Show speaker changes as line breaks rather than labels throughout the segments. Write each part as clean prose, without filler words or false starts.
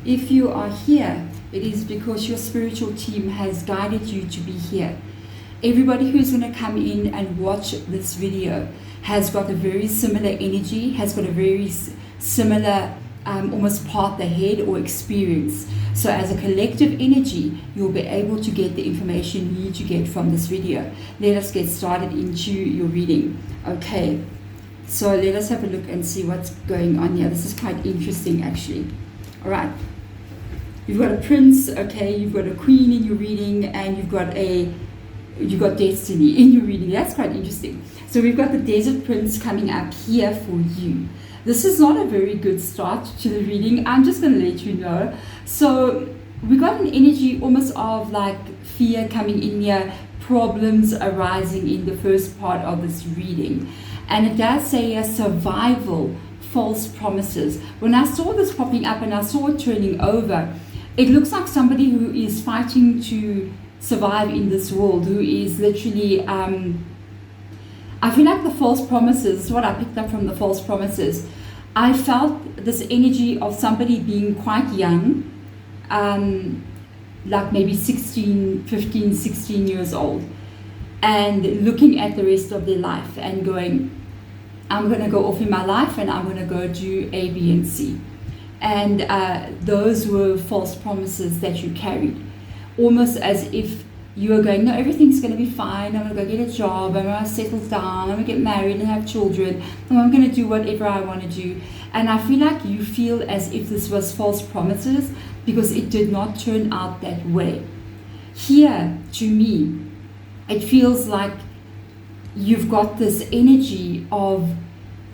If you are here, it is because your spiritual team has guided you to be here. Everybody who's going to come in and watch this video has got a very similar energy, has got a very similar almost path ahead or experience. So as a collective energy, you'll be able to get the information you need to get from this video. Let us get started into your reading. Okay, so let us have a look and see what's going on here. This is quite interesting actually. All right, you've got a prince, okay, you've got a queen in your reading, and you've got destiny in your reading. That's quite interesting. So we've got the desert prince coming up here for you. This is not a very good start to the reading. I'm just going to let you know. So we got an energy almost of like fear coming in here, problems arising in the first part of this reading. And it does say a survival, false promises. When I saw this popping up and I saw it turning over, it looks like somebody who is fighting to survive in this world, who is literally I feel like the false promises, what I picked up from the false promises, I felt this energy of somebody being quite young, like maybe 15, 16 years old, and looking at the rest of their life and going, I'm going to go off in my life and I'm going to go do A, B, and C. And those were false promises that you carried, almost as if you are going, no, everything's going to be fine. I'm going to go get a job. I'm going to settle down. I'm going to get married and have children. And I'm going to do whatever I want to do. And I feel like you feel as if this was false promises because it did not turn out that way. Here, to me, it feels like you've got this energy of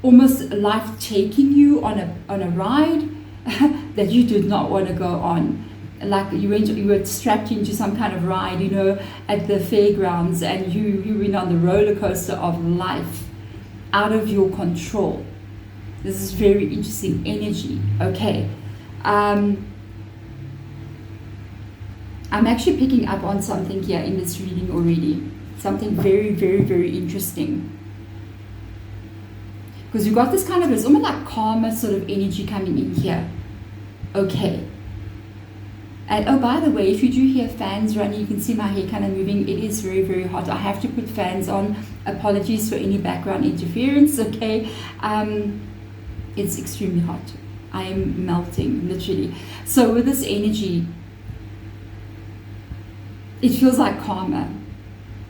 almost life taking you on a ride that you did not want to go on. Like you were strapped into some kind of ride, you know, at the fairgrounds, and you went on the roller coaster of life out of your control. This is very interesting energy. Okay, I'm actually picking up on something here in this reading already. Something very, very, very interesting. Because you've got this kind of, it's almost like karma sort of energy coming in here. Okay. And oh, by the way, if you do hear fans running, you can see my hair kind of moving. It is very, very hot. I have to put fans on. Apologies for any background interference, okay? It's extremely hot. I am melting, literally. So with this energy, it feels like karma.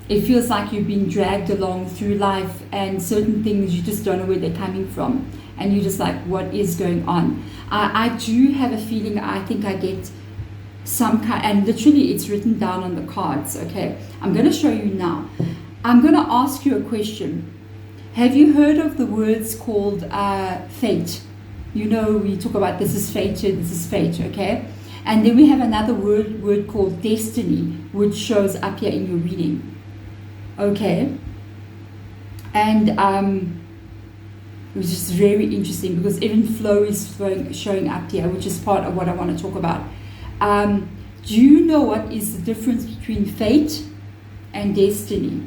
It feels like you've been dragged along through life, and certain things you just don't know where they're coming from. And you're just like, what is going on? I do have a feeling, I think I get some kind, and literally it's written down on the cards. Okay, I'm going to show you now. I'm going to ask you a question. Have you heard of the words called fate? You know, we talk about this is fated, this is fate, okay? And then we have another word called destiny, which shows up here in your reading. Okay, and which is very interesting because even flow is showing up here, which is part of what I want to talk about. Do you know what is the difference between fate and destiny?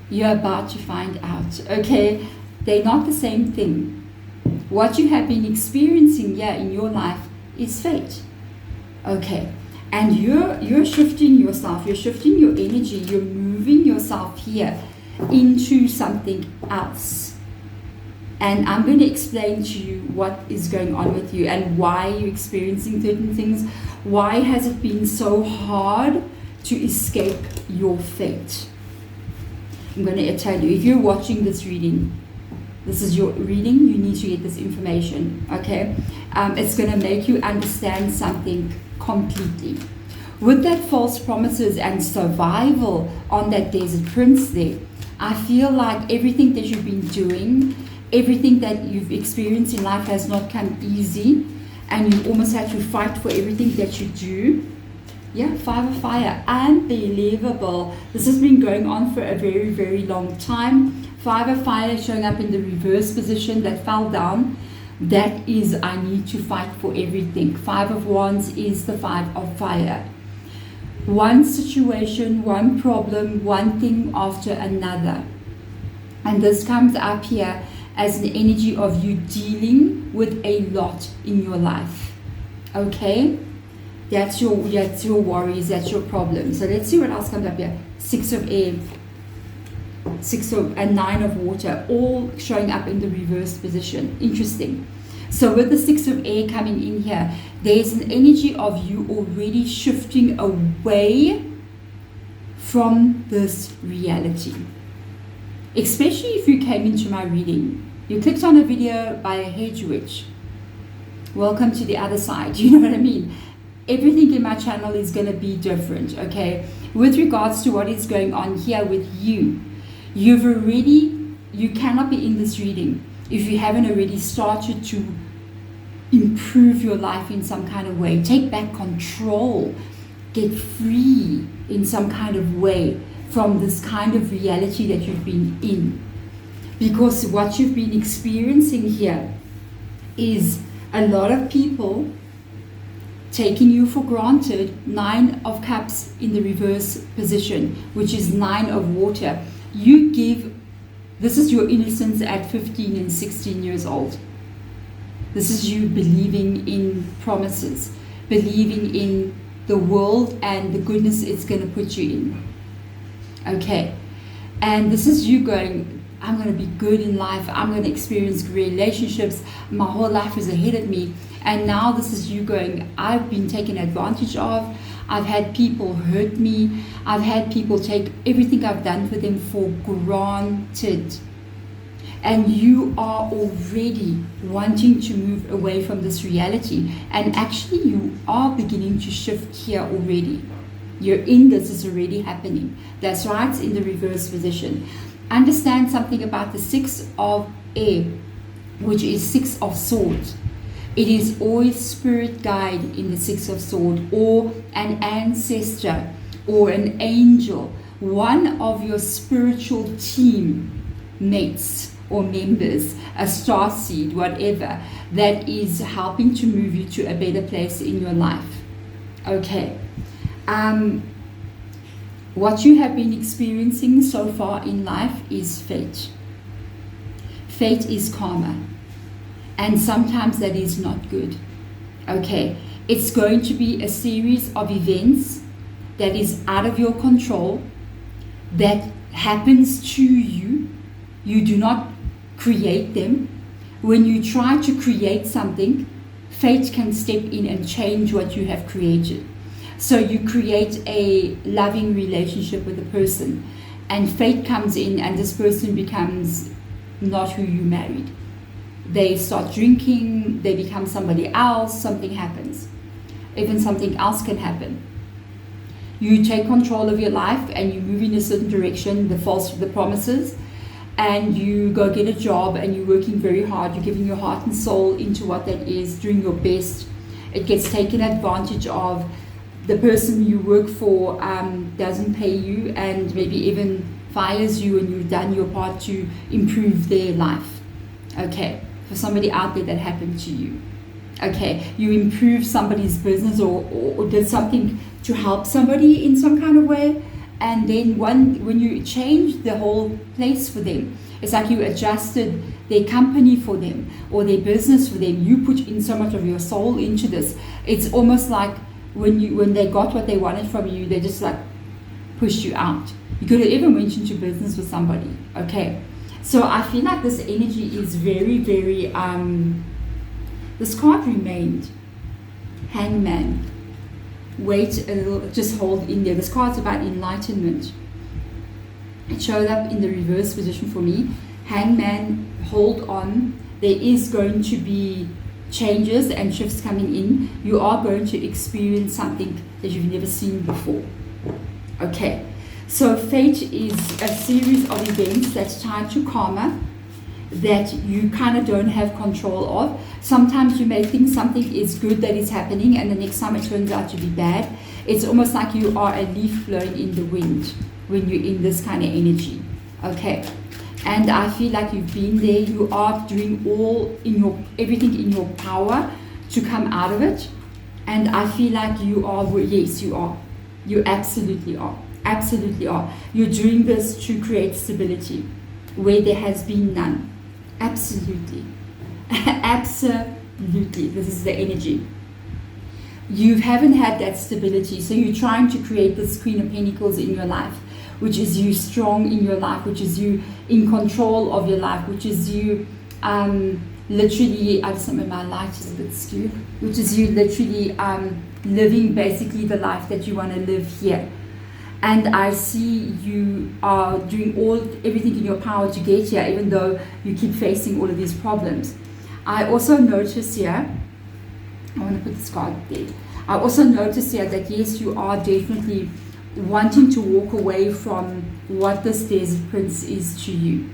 You're about to find out, okay? They're not the same thing. What you have been experiencing here in your life is fate, okay? And you're shifting yourself, you're shifting your energy, you're moving yourself here into something else. And I'm going to explain to you what is going on with you and why you're experiencing certain things. Why has it been so hard to escape your fate? I'm going to tell you, if you're watching this reading, this is your reading, you need to get this information, okay? It's going to make you understand something completely. With that false promises and survival on that desert prince there, I feel like everything that you've been doing, everything that you've experienced in life has not come easy, and you almost have to fight for everything that you do. Yeah, 5 of fire, unbelievable. This has been going on for a very, very long time. 5 of fire showing up in the reverse position that fell down. That is, I need to fight for everything. 5 of wands is the 5 of fire. One situation, one problem, one thing after another. And this comes up here as an energy of you dealing with a lot in your life. Okay, that's your worries, that's your problem. So let's see what else comes up here. 6 of air, and 9 of water, all showing up in the reversed position. Interesting. So with the 6 of air coming in here, there's an energy of you already shifting away from this reality. Especially if you came into my reading, you clicked on a video by a hedge witch. Welcome to the other side. You know what I mean? Everything in my channel is going to be different, okay? With regards to what is going on here with you, you cannot be in this reading if you haven't already started to improve your life in some kind of way. Take back control. Get free in some kind of way from this kind of reality that you've been in. Because what you've been experiencing here is a lot of people taking you for granted. 9 of cups in the reverse position, which is 9 of water. This is your innocence at 15 and 16 years old. This is you believing in promises, believing in the world and the goodness it's going to put you in. Okay, and this is you going, I'm going to be good in life, I'm going to experience great relationships, my whole life is ahead of me. And now this is you going, I've been taken advantage of, I've had people hurt me, I've had people take everything I've done for them for granted. And you are already wanting to move away from this reality. And actually you are beginning to shift here already. You're in this, is already happening. That's right, it's in the reverse position. Understand something about the 6 of air, which is 6 of swords. It is always spirit guide in the 6 of swords, or an ancestor, or an angel, one of your spiritual team mates or members, a star seed, whatever, that is helping to move you to a better place in your life. Okay. What you have been experiencing so far in life is fate. Fate is karma. And sometimes that is not good. Okay. It's going to be a series of events that is out of your control, that happens to you. You do not create them. When you try to create something, fate can step in and change what you have created. So you create a loving relationship with a person, and fate comes in and this person becomes not who you married. They start drinking, they become somebody else, something happens. Even something else can happen. You take control of your life and you move in a certain direction, the promises, and you go get a job and you're working very hard, you're giving your heart and soul into what that is, doing your best. It gets taken advantage of. The person you work for doesn't pay you and maybe even fires you, and you've done your part to improve their life. Okay, for somebody out there that happened to you. Okay, you improved somebody's business or did something to help somebody in some kind of way, and then when you changed the whole place for them, it's like you adjusted their company for them or their business for them. You put in so much of your soul into this. It's almost like when they got what they wanted from you, they just like pushed you out. You could have even went into business with somebody. Okay, so I feel like this energy is very, very this card remained. Hangman. Wait a little, just hold in there. This card's about enlightenment. It showed up in the reverse position for me. Hangman, hold on. There is going to be changes and shifts coming in. You are going to experience something that you've never seen before. Okay, so fate is a series of events that's tied to karma that you kind of don't have control of. Sometimes you may think something is good that is happening and the next time it turns out to be bad. It's almost like you are a leaf blowing in the wind when you're in this kind of energy. Okay, and I feel like you've been there. You are doing everything in your power to come out of it. And I feel like you are, yes, you are. You absolutely are. Absolutely are. You're doing this to create stability where there has been none. Absolutely. Absolutely. This is the energy. you haven't had that stability. So you're trying to create this Queen of Pentacles in your life, which is you strong in your life, which is you in control of your life, which is you literally, I just remember my light is a bit skewed, which is you literally living basically the life that you want to live here. And I see you are doing everything in your power to get here, even though you keep facing all of these problems. I also notice here, I want to put this card there. I also notice here that yes, you are definitely wanting to walk away from what this Desert Prince is to you,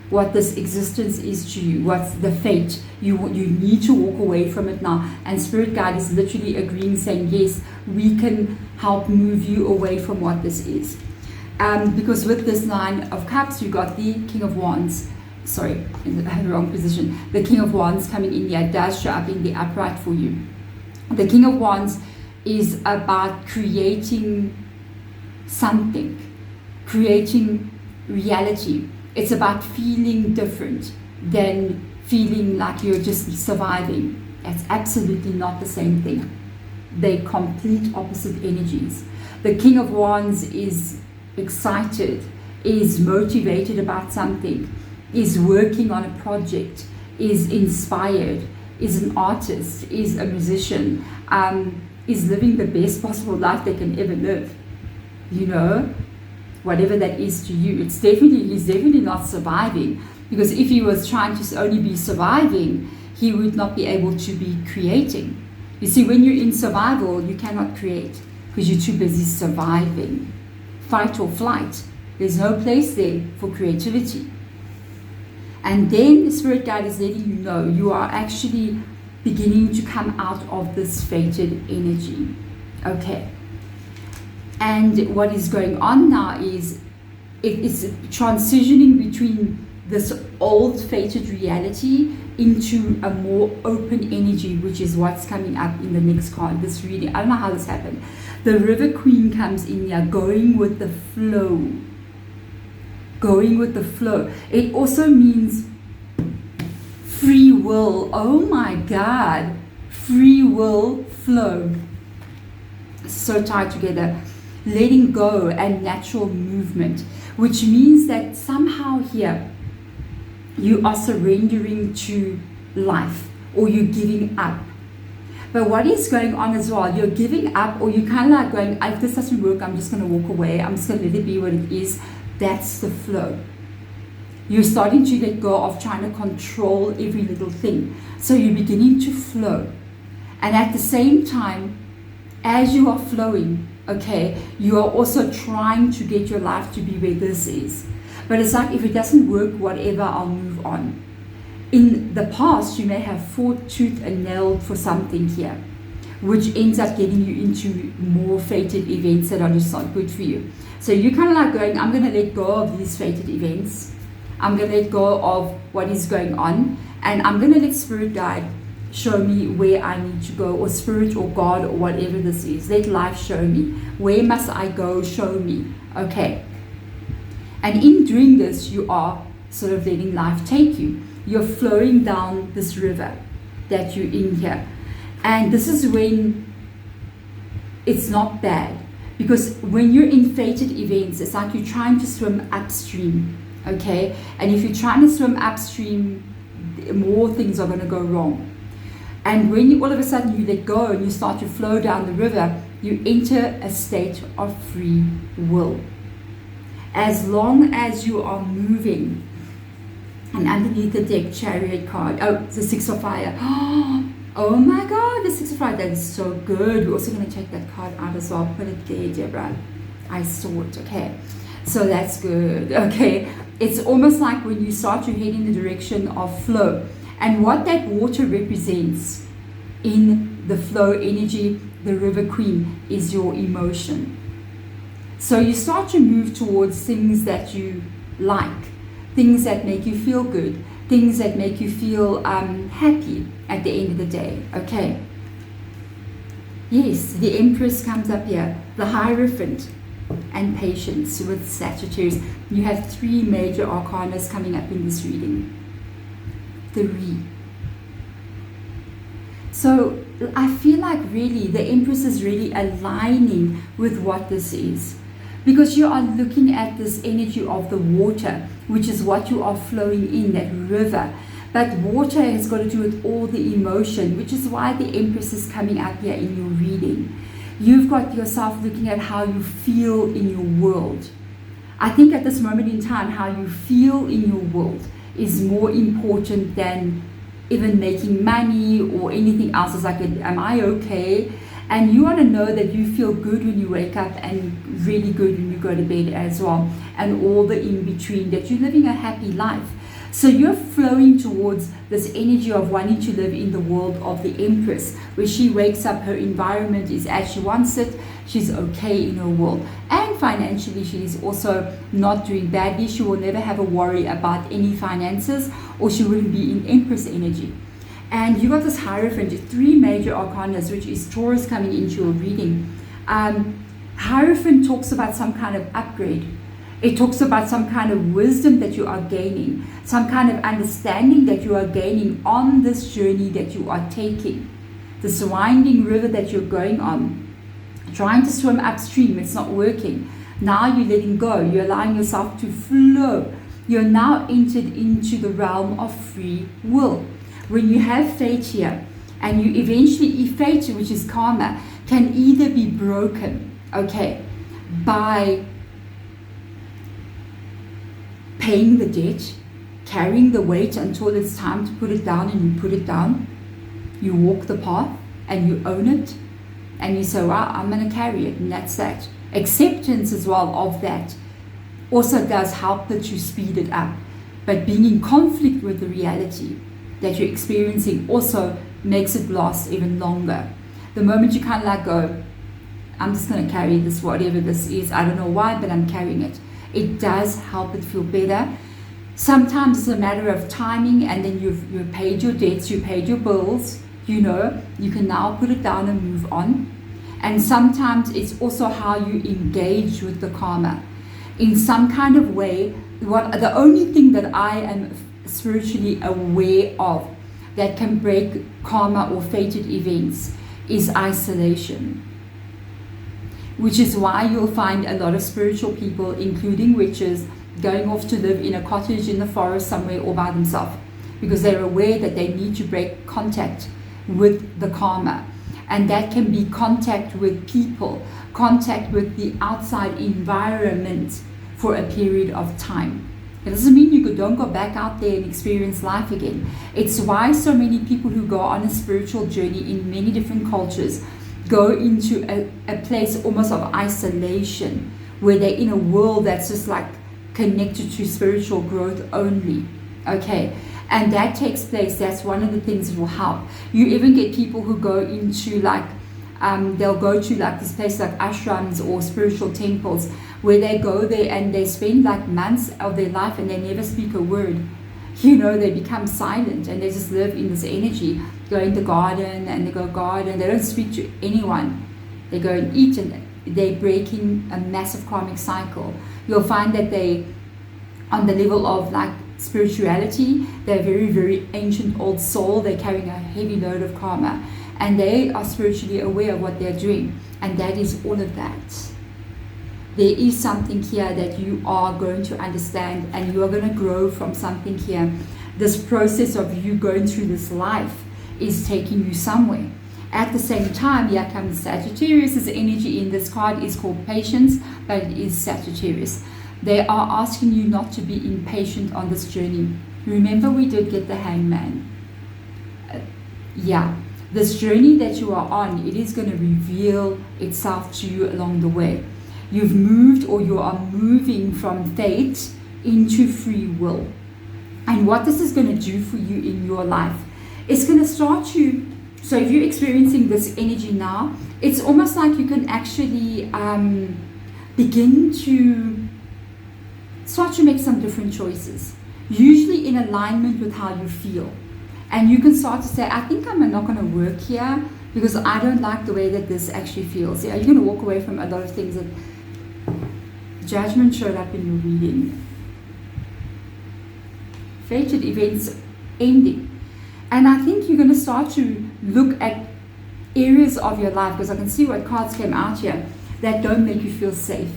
what this existence is to you, what's the fate. You need to walk away from it now. And Spirit Guide is literally agreeing, saying, yes, we can help move you away from what this is. Because with this Nine of Cups, you got the King of Wands. Sorry, I had the wrong position. The King of Wands coming in here does show up in the upright for you. The King of Wands is about creating something, creating reality. It's about feeling different than feeling like you're just surviving. That's absolutely not the same thing. They're complete opposite energies. The King of Wands is excited, is motivated about something, is working on a project, is inspired, is an artist, is a musician, is living the best possible life they can ever live. You know, whatever that is to you. He's definitely not surviving, because if he was trying to only be surviving, he would not be able to be creating. You see, when you're in survival, you cannot create because you're too busy surviving. Fight or flight. There's no place there for creativity. And then the Spirit Guide is letting you know you are actually beginning to come out of this fated energy. Okay. And what is going on now is it's transitioning between this old fated reality into a more open energy, which is what's coming up in the next card. This reading, I don't know how this happened. The River Queen comes in here, going with the flow. Going with the flow. It also means free will. Oh my God. Free will, flow. So tied together. Letting go and natural movement, which means that somehow here you are surrendering to life, or you're giving up. But what is going on as well, you're giving up, or you're kind of like going, if this doesn't work, I'm just going to walk away, I'm just going to let it be what it is. That's the flow. You're starting to let go of trying to control every little thing. So you're beginning to flow. And at the same time, as you are flowing, okay, you are also trying to get your life to be where this is. But it's like, if it doesn't work, whatever, I'll move on. In the past, you may have fought tooth and nail for something here, which ends up getting you into more fated events that are just not good for you. So you're kind of like going, I'm going to let go of these fated events. I'm going to let go of what is going on. And I'm going to let Spirit Guide show me where I need to go, or Spirit or God or whatever this is. Let life show me. Where must I go? Show me. Okay. And in doing this, you are sort of letting life take you. You're flowing down this river that you're in here. And this is when it's not bad. Because when you're in fated events, it's like you're trying to swim upstream. Okay? And if you're trying to swim upstream, more things are going to go wrong. And when you all of a sudden you let go and you start to flow down the river, you enter a state of free will. As long as you are moving. And underneath the deck, Chariot card. Oh, the Six of Fire. Oh my God, the Six of Fire. That is so good. We're also going to take that card out as well. Put it there, Deborah. I saw it. Okay. So that's good. Okay. It's almost like when you start to head in the direction of flow. And what that water represents in the flow energy, the River Queen, is your emotion. So you start to move towards things that you like, things that make you feel good, things that make you feel happy at the end of the day. Okay. Yes, the Empress comes up here, the Hierophant, and Patience with Sagittarius. You have 3 major arcanas coming up in this reading. 3. So I feel like really the Empress is really aligning with what this is. Because you are looking at this energy of the water, which is what you are flowing in, that river. But water has got to do with all the emotion, which is why the Empress is coming up here in your reading. You've got yourself looking at how you feel in your world. I think at this moment in time, how you feel in your world is more important than even making money or anything else. It's like, am I okay? And you want to know that you feel good when you wake up and really good when you go to bed as well. And all the in-between, that you're living a happy life. So you're flowing towards this energy of wanting to live in the world of the Empress, where she wakes up, her environment is as she wants it, she's okay in her world. And financially, she is also not doing badly. She will never have a worry about any finances, or she wouldn't be in Empress energy. And you got this Hierophant, 3 major arcanas, which is Taurus coming into your reading. Hierophant talks about some kind of upgrade. It talks about some kind of wisdom that you are gaining, some kind of understanding that you are gaining on this journey that you are taking. This winding river that you're going on, trying to swim upstream, it's not working. Now you're letting go, you're allowing yourself to flow. You're now entered into the realm of free will. When you have fate here, and you eventually, fate, which is karma, can either be broken, okay, by paying the debt, carrying the weight until it's time to put it down, and you put it down. You walk the path and you own it, and you say, well, I'm going to carry it, and that's that. Acceptance as well of that also does help that you speed it up. But being in conflict with the reality that you're experiencing also makes it last even longer. The moment you kind of like go, I'm just going to carry this, whatever this is, I don't know why, but I'm carrying it. It does help it feel better. Sometimes it's a matter of timing, and then you've paid your debts, you paid your bills, you know, you can now put it down and move on. And sometimes it's also how you engage with the karma. In some kind of way, the only thing that I am spiritually aware of that can break karma or fated events is isolation. Which is why you'll find a lot of spiritual people, including witches, going off to live in a cottage in the forest somewhere all by themselves, because they're aware that they need to break contact with the karma. And that can be contact with people, contact with the outside environment for a period of time. It doesn't mean you don't go back out there and experience life again. It's why so many people who go on a spiritual journey in many different cultures go into a place almost of isolation, where they're in a world that's just like connected to spiritual growth only. Okay, and that takes place. That's one of the things that will help. You even get people who go into like they'll go to like this place like ashrams or spiritual temples, where they go there and they spend like months of their life and they never speak a word. You know, they become silent and they just live in this energy, go in the garden and they go garden. They don't speak to anyone. They go and eat, and they're breaking a massive karmic cycle. You'll find that they, on the level of like spirituality, they're very, very ancient old soul. They're carrying a heavy load of karma, and they are spiritually aware of what they're doing. And that is all of that. There is something here that you are going to understand, and you are going to grow from something here. This process of you going through this life is taking you somewhere. At the same time, here comes Sagittarius' energy in this card. Is called patience, but it is Sagittarius. They are asking you not to be impatient on this journey. Remember, we did get the Hangman. This journey that you are on, it is going to reveal itself to you along the way. You've moved, or you are moving from fate into free will. And what this is going to do for you in your life, it's going to start to, so if you're experiencing this energy now, it's almost like you can actually begin to start to make some different choices, usually in alignment with how you feel. And you can start to say, I think I'm not going to work here because I don't like the way that this actually feels. Yeah, you're going to walk away from a lot of things that judgment showed up in your reading. Fated events ending. And I think you're going to start to look at areas of your life, because I can see what cards came out here, that don't make you feel safe.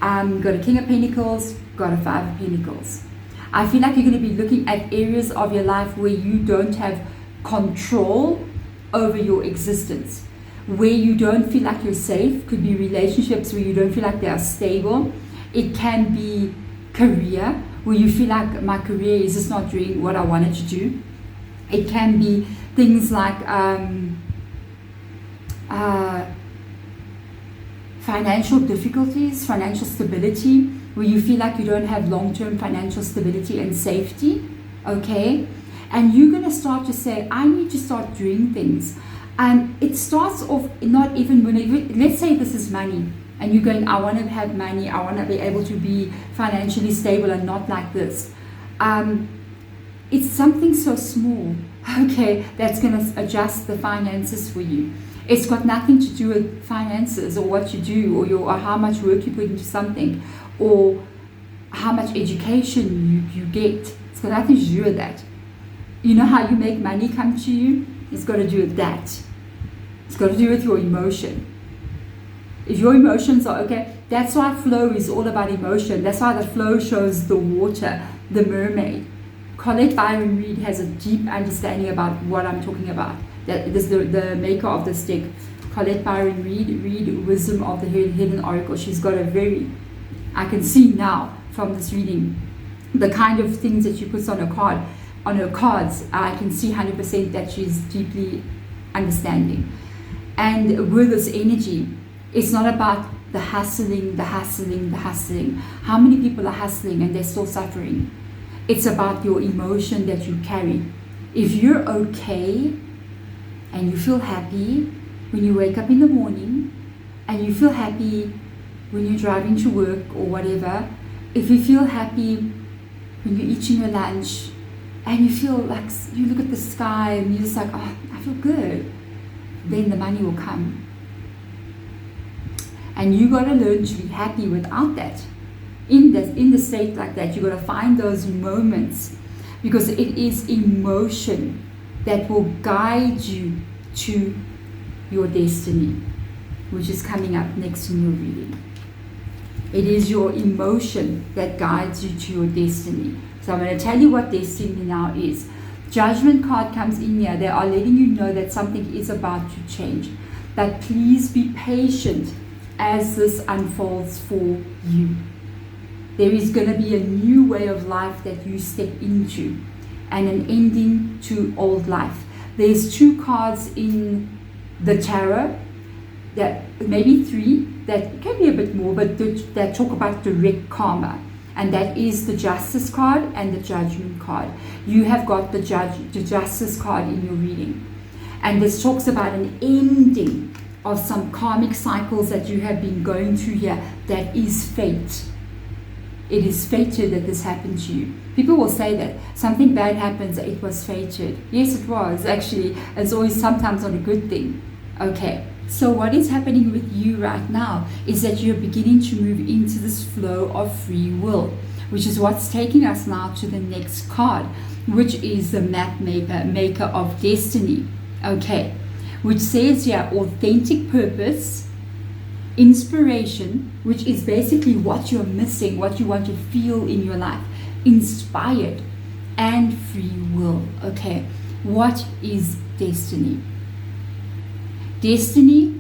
Got a King of Pentacles, got a Five of Pentacles. I feel like you're going to be looking at areas of your life where you don't have control over your existence, where you don't feel like you're safe. Could be relationships where you don't feel like they are stable. It can be career, where you feel like my career is just not doing what I wanted to do. It can be things like financial difficulties, financial stability, where you feel like you don't have long-term financial stability and safety, okay? And you're going to start to say, I need to start doing things. And it starts off not even when, let's say this is money, and you're going, I want to have money, I want to be able to be financially stable and not like this. It's something so small, okay, that's going to adjust the finances for you. It's got nothing to do with finances or what you do or how much work you put into something or how much education you get. It's got nothing to do with that. You know how you make money come to you? It's got to do with that. It's got to do with your emotion. If your emotions are okay, that's why flow is all about emotion. That's why the flow shows the water, the mermaid. Colette Byron Reed has a deep understanding about what I'm talking about. That is the maker of this deck. Colette Byron Reed, Wisdom of the Hidden Oracle. She's got a very, I can see now from this reading, the kind of things that she puts on her card, on her cards. I can see 100% that she's deeply understanding. And with this energy, it's not about the hustling. How many people are hustling and they're still suffering? It's about your emotion that you carry. If you're okay and you feel happy when you wake up in the morning, and you feel happy when you're driving to work or whatever, if you feel happy when you're eating your lunch and you feel like you look at the sky and you're just like, oh, I feel good, then the money will come. And you got to learn to be happy without that. In the state like that, you got to find those moments, because it is emotion that will guide you to your destiny, which is coming up next in your reading. It is your emotion that guides you to your destiny. So I'm going to tell you what destiny now is. Judgment card comes in here. They are letting you know that something is about to change. But please be patient as this unfolds for you. There is going to be a new way of life that you step into, and an ending to old life. There's 2 cards in the tarot, that maybe 3, that can be a bit more, but that talk about direct karma. And that is the Justice card and the Judgment card. You have got the Justice card in your reading. And this talks about an ending of some karmic cycles that you have been going through here. That is fate. It is fated that this happened to you. People will say that something bad happens, it was fated. Yes, it was. Actually, it's always sometimes not a good thing. Okay, so what is happening with you right now is that you're beginning to move into this flow of free will, which is what's taking us now to the next card, which is the map maker of destiny. Okay, which says here authentic purpose, inspiration, which is basically what you're missing, what you want to feel in your life, inspired, and free will. Okay, what is destiny? Destiny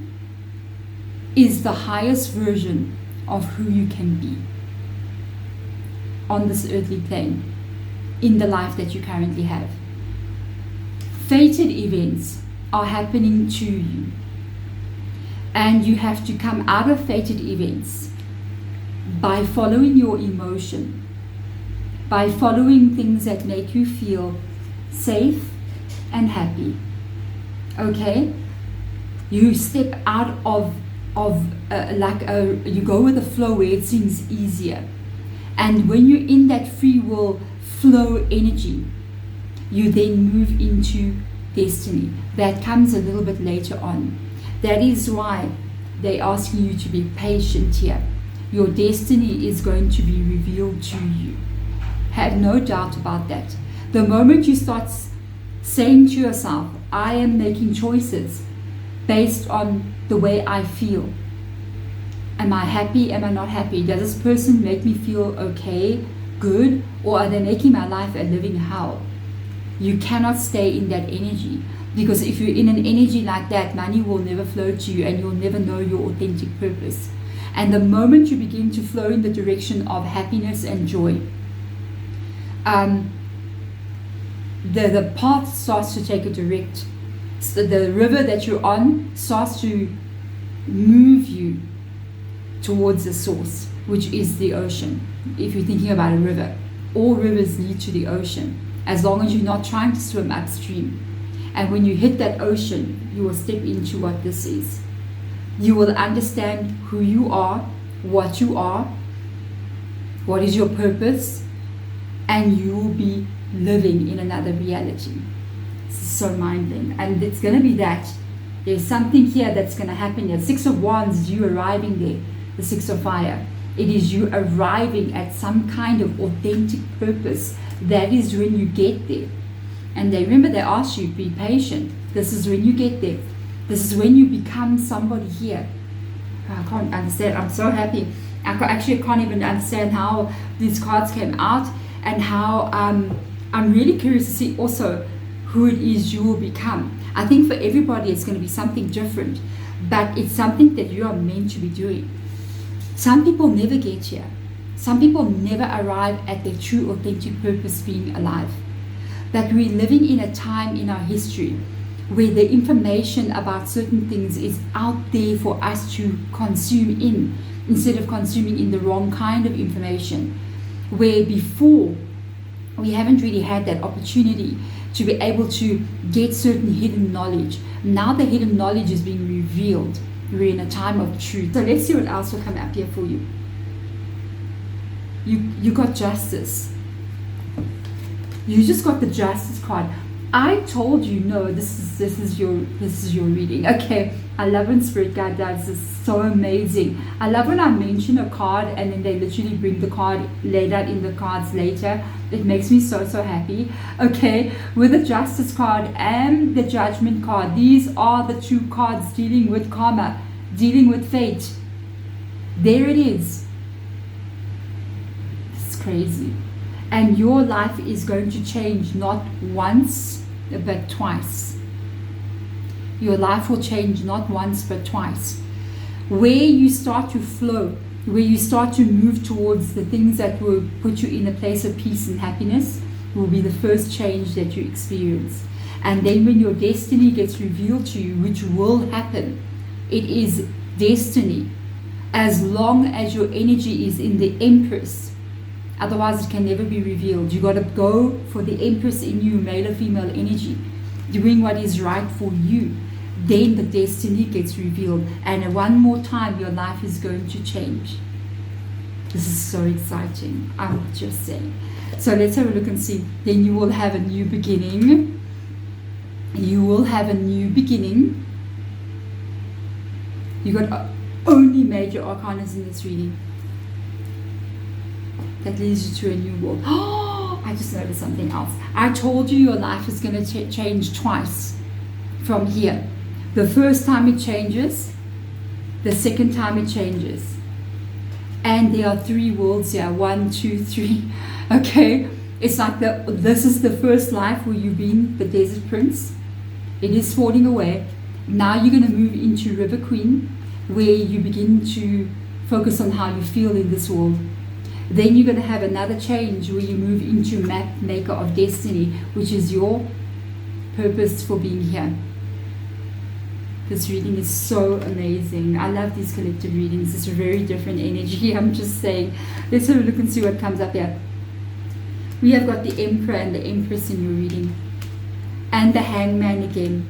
is the highest version of who you can be on this earthly plane, in the life that you currently have. Fated events are happening to you, and you have to come out of fated events by following your emotion, by following things that make you feel safe and happy. Okay, you step out of you go with the flow where it seems easier, and when you're in that free will flow energy, you then move into destiny. That comes a little bit later on. That is why they're asking you to be patient here. Your destiny is going to be revealed to you. Have no doubt about that. The moment you start saying to yourself, I am making choices, based on the way I feel. Am I happy? Am I not happy? Does this person make me feel okay, good, or are they making my life a living hell? You cannot stay in that energy, because if you're in an energy like that, money will never flow to you and you'll never know your authentic purpose. And the moment you begin to flow in the direction of happiness and joy, the path starts to take a direct, so the river that you're on starts to move you towards the source, which is the ocean. If you're thinking about a river, all rivers lead to the ocean, as long as you're not trying to swim upstream. And when you hit that ocean, you will step into what this is. You will understand who you are, what is your purpose, and you will be living in another reality. This is so mind-blowing. And it's going to be that there's something here that's going to happen here. 6 of Wands, you arriving there. The 6 of Fire, it is you arriving at some kind of authentic purpose. That is when you get there. And remember, they ask you, be patient. This is when you get there. This is when you become somebody here. I can't understand. I'm so happy. I can't even understand how these cards came out, and how I'm really curious to see also who it is you will become. I think for everybody it's going to be something different, but it's something that you are meant to be doing. Some people never get here. Some people never arrive at their true authentic purpose, being alive. But we're living in a time in our history where the information about certain things is out there for us to consume in, instead of consuming in the wrong kind of information. Where before, we haven't really had that opportunity to be able to get certain hidden knowledge. Now the hidden knowledge is being revealed. We're in a time of truth. So let's see what else will come up here for you. You got Justice. You just got the Justice card. I told you, no, this is your reading. Okay, I love when Spirit Guide does this. So amazing. I love when I mention a card and then they literally bring the card laid out in the cards later. It makes me so happy. Okay, with the Justice card and the Judgment card, these are the two cards dealing with karma, dealing with fate. There it is. It's crazy. And your life is going to change not once but twice. Your life will change not once but twice. Where you start to flow, where you start to move towards the things that will put you in a place of peace and happiness, will be the first change that you experience. And then when your destiny gets revealed to you, which will happen, it is destiny, as long as your energy is in the Empress. Otherwise it can never be revealed. You got to go for the Empress in you, male or female energy, doing what is right for you. Then the destiny gets revealed, and one more time your life is going to change. This is so exciting. I'm just saying. So let's have a look and see. Then you will have a new beginning. You will have a new beginning. You got only major arcanas in this reading. That leads you to a new world. Oh, I just noticed something else. I told you your life is going to change twice from here. The first time it changes, the second time it changes. And there are 3 worlds here. 1, 2, 3. Okay? It's like this is the first life where you've been the Desert Prince. It is falling away. Now you're going to move into River Queen, where you begin to focus on how you feel in this world. Then you're going to have another change where you move into Map Maker of Destiny, which is your purpose for being here. This reading is so amazing. I love these collective readings. It's a very different energy. I'm just saying. Let's have a look and see what comes up here. We have got the Emperor and the Empress in your reading. And the Hangman again.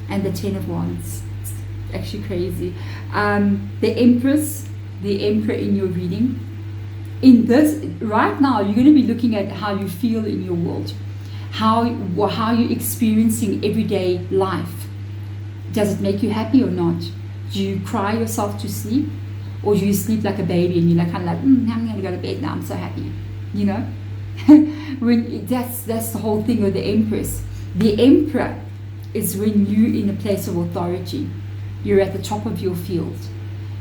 And the 10 of Wands. It's actually crazy. The Empress, the Emperor in your reading. In this, right now, you're going to be looking at how you feel in your world. How you're experiencing everyday life. Does it make you happy or not? Do you cry yourself to sleep? Or do you sleep like a baby and you're like, kind of like, I'm going to go to bed now, I'm so happy. You know? That's the whole thing with the Empress. The Emperor is when you're in a place of authority. You're at the top of your field.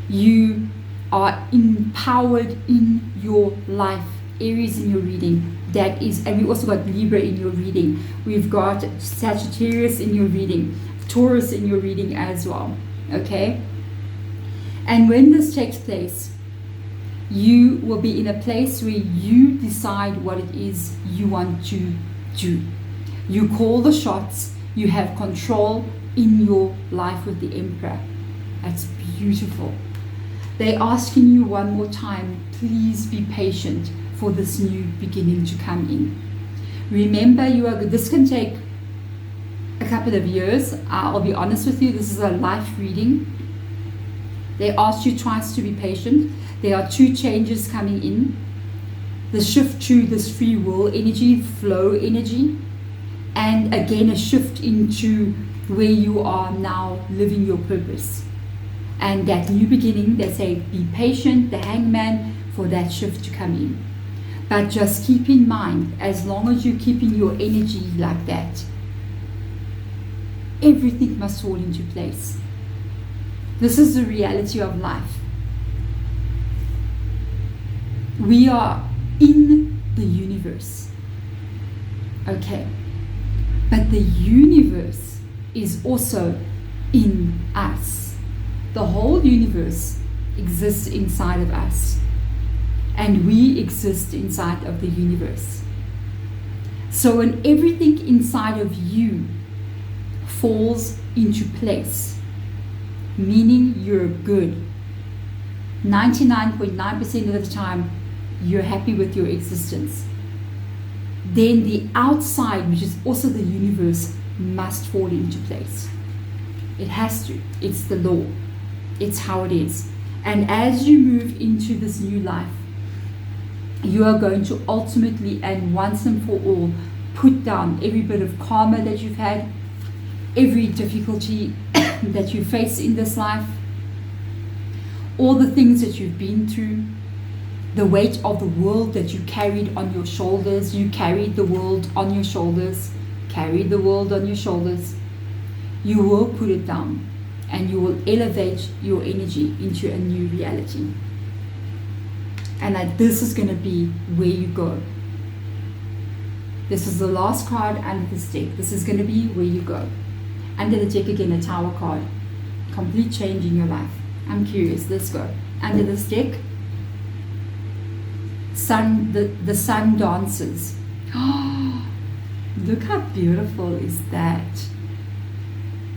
You are empowered in your life. Aries in your reading. That is, and we also got Libra in your reading. We've got Sagittarius in your reading. Taurus in your reading as well. Okay? And when this takes place, you will be in a place where you decide what it is you want to do. You call the shots. You have control in your life with the Emperor. That's beautiful. They're asking you one more time, please be patient for this new beginning to come in. Remember, this can take a couple of years. I'll be honest with you, this is a life reading. They asked you twice to be patient. There are 2 changes coming in. The shift to this free will energy, flow energy, and again a shift into where you are now living your purpose. And that new beginning, they say be patient, the Hangman, for that shift to come in. But just keep in mind, as long as you're keeping your energy like that, everything must fall into place. This is the reality of life. We are in the universe. Okay. But the universe is also in us. The whole universe exists inside of us. And we exist inside of the universe. So when everything inside of you falls into place, meaning you're good, 99.9% of the time you're happy with your existence, then the outside, which is also the universe, must fall into place. It has to. It's the law. It's how it is. And as you move into this new life, you are going to ultimately and once and for all put down every bit of karma that you've had, every difficulty that you face in this life, all the things that you've been through, the weight of the world that you carried on your shoulders. You carried the world on your shoulders, carried the world on your shoulders. You will put it down and you will elevate your energy into a new reality. And that this is going to be where you go. This is the last card under this deck. This is going to be where you go. Under the deck again, a Tower card. Complete change in your life. I'm curious. Let's go. Under this deck, the sun dances. Oh, look how beautiful is that.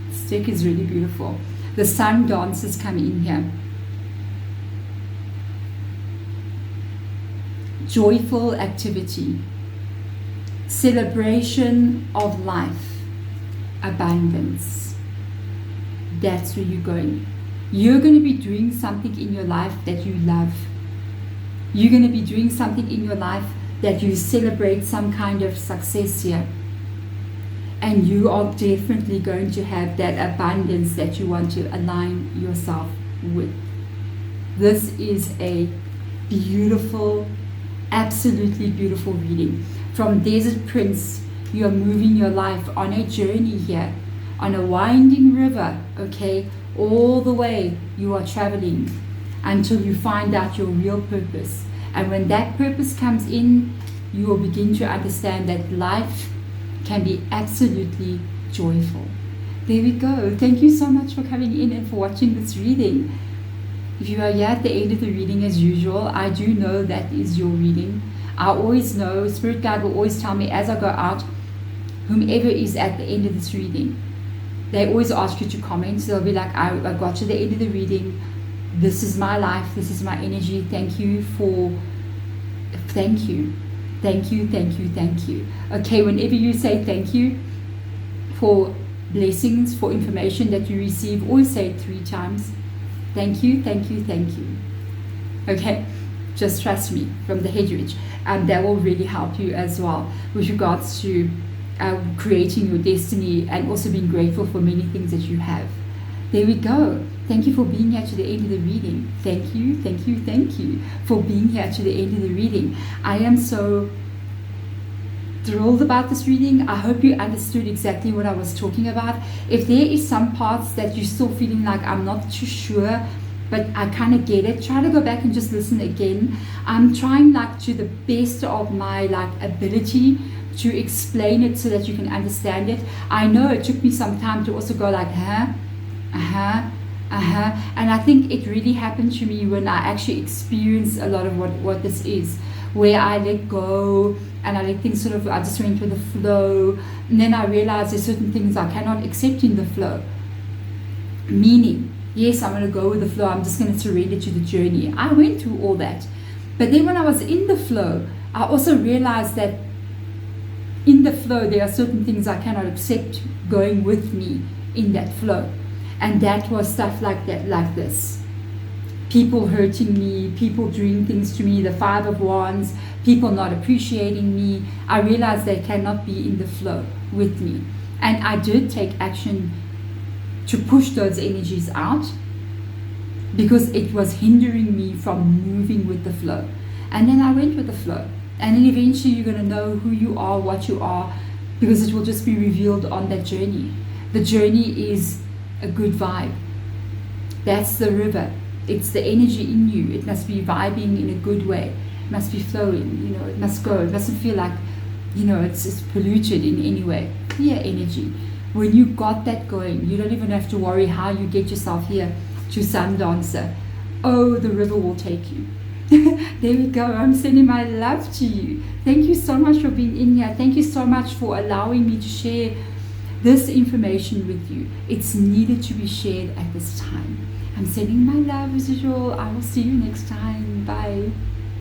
This deck is really beautiful. The sun dances come in here. Joyful activity, celebration of life, abundance. That's where you're going. You're going to be doing something in your life that you love. You're going to be doing something in your life that you celebrate some kind of success here. And you are definitely going to have that abundance that you want to align yourself with. This is a beautiful, absolutely beautiful reading. From Desert Prince, you are moving your life on a journey here, on a winding river, okay? All the way you are traveling until you find out your real purpose. And when that purpose comes in, you will begin to understand that life can be absolutely joyful. There we go. Thank you so much for coming in and for watching this reading. If you are here at the end of the reading as usual, I do know that is your reading. I always know, Spirit Guide will always tell me as I go out, whomever is at the end of this reading, they always ask you to comment. So they'll be like, I got to the end of the reading. This is my life. This is my energy. Thank you. Thank you. Okay, whenever you say thank you for blessings, for information that you receive, always say it 3 times. Thank you. Okay, just trust me from the Hedgeridge. That will really help you as well with regards to creating your destiny and also being grateful for many things that you have. There we go. Thank you for being here to the end of the reading. Thank you for being here to the end of the reading. I am so thrilled about this reading. I hope you understood exactly what I was talking about. If there is some parts that you're still feeling like I'm not too sure, but I kind of get it, try to go back and just listen again. I'm trying like to the best of my like ability to explain it so that you can understand it. I know it took me some time to also go like, and I think it really happened to me when I actually experienced a lot of what this is, where I let go and I let things sort of, I just went with the flow, and then I realized there's certain things I cannot accept in the flow. Meaning, yes, I'm going to go with the flow, I'm just going to surrender to the journey. I went through all that. But then when I was in the flow, I also realized that in the flow, there are certain things I cannot accept going with me in that flow. And that was stuff like that, like this. People hurting me, people doing things to me, the Five of Wands, people not appreciating me. I realized they cannot be in the flow with me. And I did take action to push those energies out because it was hindering me from moving with the flow. And then I went with the flow. And then eventually you're going to know who you are, what you are, because it will just be revealed on that journey. The journey is a good vibe. That's the river. It's the energy in you. It must be vibing in a good way. It must be flowing, it must go. It mustn't feel like, it's polluted in any way. Clear energy. When you got that going, you don't even have to worry how you get yourself here to Sundancer. Oh, the river will take you. There we go. I'm sending my love to you. Thank you so much for being in here. Thank you so much for allowing me to share this information with you. It's needed to be shared at this time. I'm sending my love as usual. I will see you next time. Bye.